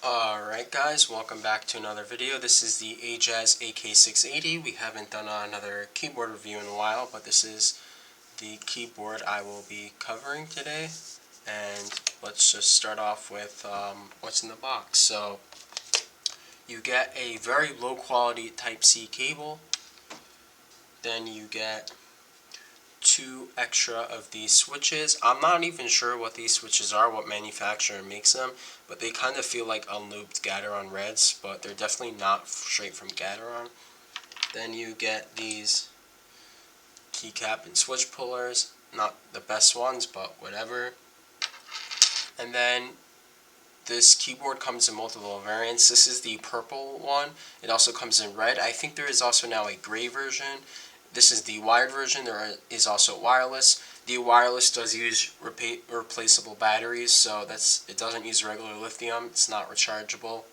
Alright guys, welcome back to another video. This is the Ajazz AK680. We haven't done another keyboard review in a while, but this is the keyboard I will be covering today. And let's just start off with what's in the box. So you get a very low quality Type-C cable. Then you get 2 extra of these switches. I'm not even sure what these switches are, what manufacturer makes them, but they kind of feel like unlubed Gateron Reds, but they're definitely not straight from Gateron. Then you get these keycap and switch pullers, not the best ones, but whatever. And then this keyboard comes in multiple variants. This is the purple one. It also comes in red. I think there is also now a gray version. This is the wired version. There is also wireless. The wireless does use replaceable batteries, so it doesn't use regular lithium. It's not rechargeable.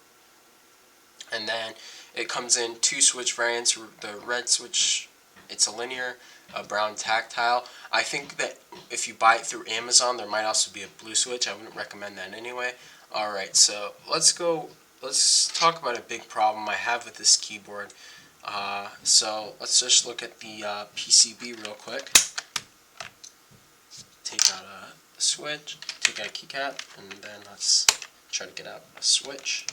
And then it comes in 2 switch variants. The red switch, it's a linear, a brown tactile. I think that if you buy it through Amazon, there might also be a blue switch. I wouldn't recommend that anyway. Alright, so let's talk about a big problem I have with this keyboard. So let's just look at the PCB real quick. Take out a switch, take out a keycap, and then let's try to get out a switch.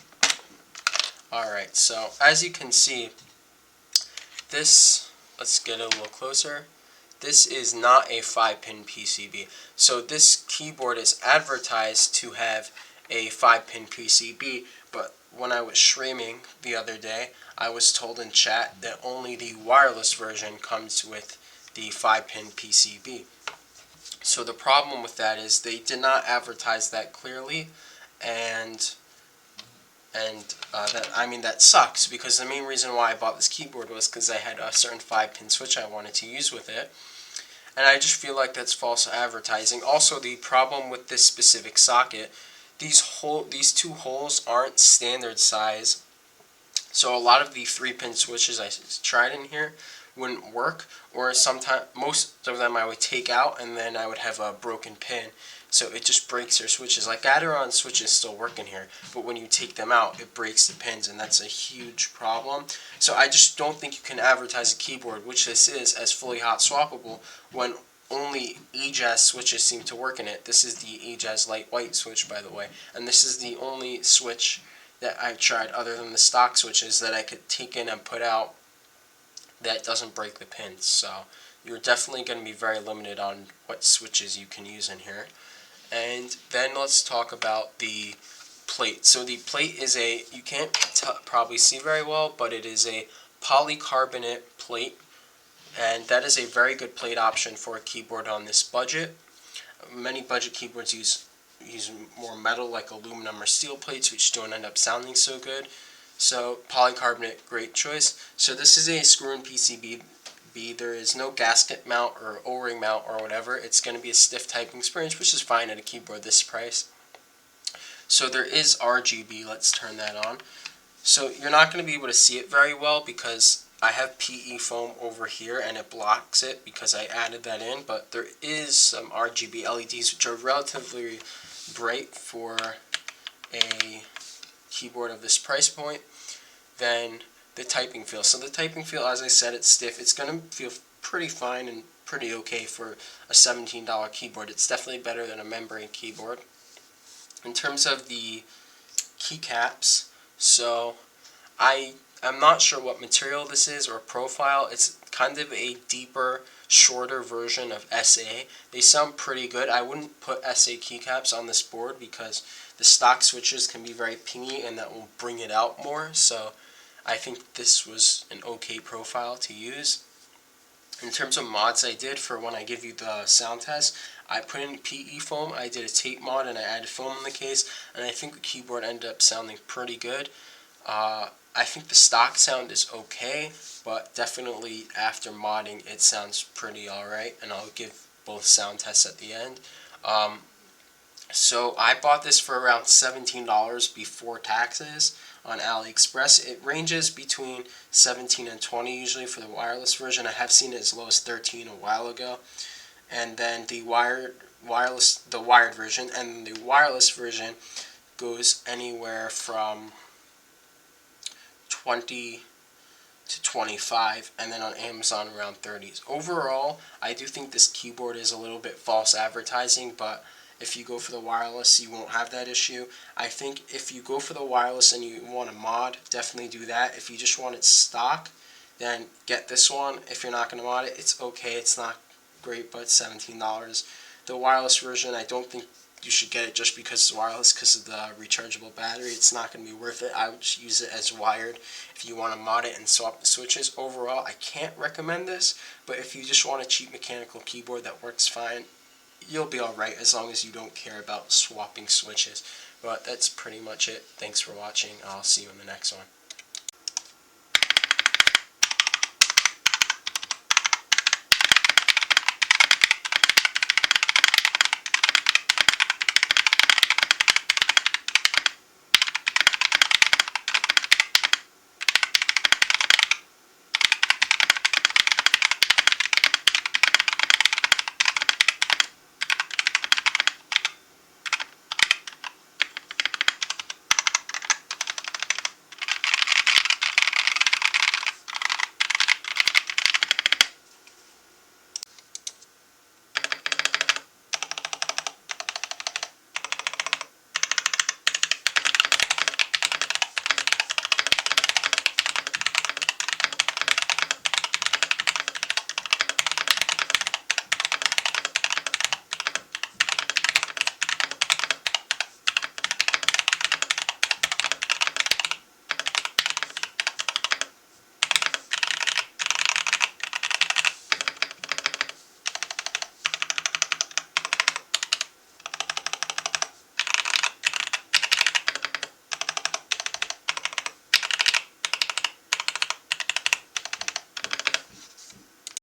Alright, so as you can see, this, let's get a little closer. This is not a 5-pin PCB. So this keyboard is advertised to have a 5-pin PCB, but when I was streaming the other day, I was told in chat that only the wireless version comes with the 5-pin PCB. So the problem with that is they did not advertise that clearly, and that sucks, because the main reason why I bought this keyboard was because I had a certain 5-pin switch I wanted to use with it, and I just feel like that's false advertising. Also, the problem with this specific socket, these 2 holes aren't standard size, so a lot of the 3-pin switches I tried in here wouldn't work, or most of them I would take out and then I would have a broken pin, so it just breaks their switches. Like Gateron switches still work in here, but when you take them out, it breaks the pins, and that's a huge problem. So I just don't think you can advertise a keyboard, which this is, as fully hot swappable when only Ajazz switches seem to work in it. This is the Ajazz light white switch, by the way, and this is the only switch that I tried other than the stock switches that I could take in and put out that doesn't break the pins. So you're definitely going to be very limited on what switches you can use in here. And then let's talk about the plate. So the plate is you can't probably see very well, but it is a polycarbonate plate, and that is a very good plate option for a keyboard on this budget. Many budget keyboards use more metal, like aluminum or steel plates, which don't end up sounding so good. So polycarbonate, great choice. So this is a screw-in PCB. There is no gasket mount or O-ring mount or whatever. It's going to be a stiff typing experience, which is fine at a keyboard this price. So there is RGB. Let's turn that on. So you're not going to be able to see it very well because I have PE foam over here and it blocks it because I added that in, but there is some RGB LEDs which are relatively bright for a keyboard of this price point. Then the typing feel. So the typing feel, as I said, it's stiff. It's going to feel pretty fine and pretty okay for a $17 keyboard. It's definitely better than a membrane keyboard. In terms of the keycaps, so I'm not sure what material this is or profile. It's kind of a deeper, shorter version of SA. They sound pretty good. I wouldn't put SA keycaps on this board because the stock switches can be very pingy and that will bring it out more. So I think this was an okay profile to use. In terms of mods I did for when I give you the sound test, I put in PE foam, I did a tape mod, and I added foam in the case, and I think the keyboard ended up sounding pretty good. I think the stock sound is okay, but definitely after modding it sounds pretty alright, and I'll give both sound tests at the end. So I bought this for around $17 before taxes on AliExpress. It ranges between $17 and $20 usually for the wireless version. I have seen it as low as $13 a while ago. And then the wired version, and the wireless version goes anywhere from 20 to 25, and then on Amazon around 30s. Overall, I do think this keyboard is a little bit false advertising, but if you go for the wireless, you won't have that issue. I think if you go for the wireless and you want a mod, definitely do that. If you just want it stock, then get this one. If you're not going to mod it, it's okay. It's not great, but it's $17. The wireless version, I don't think you should get it just because it's wireless, because of the rechargeable battery. It's not going to be worth it. I would just use it as wired if you want to mod it and swap the switches. Overall, I can't recommend this, but if you just want a cheap mechanical keyboard that works fine, you'll be alright as long as you don't care about swapping switches. But that's pretty much it. Thanks for watching. I'll see you in the next one.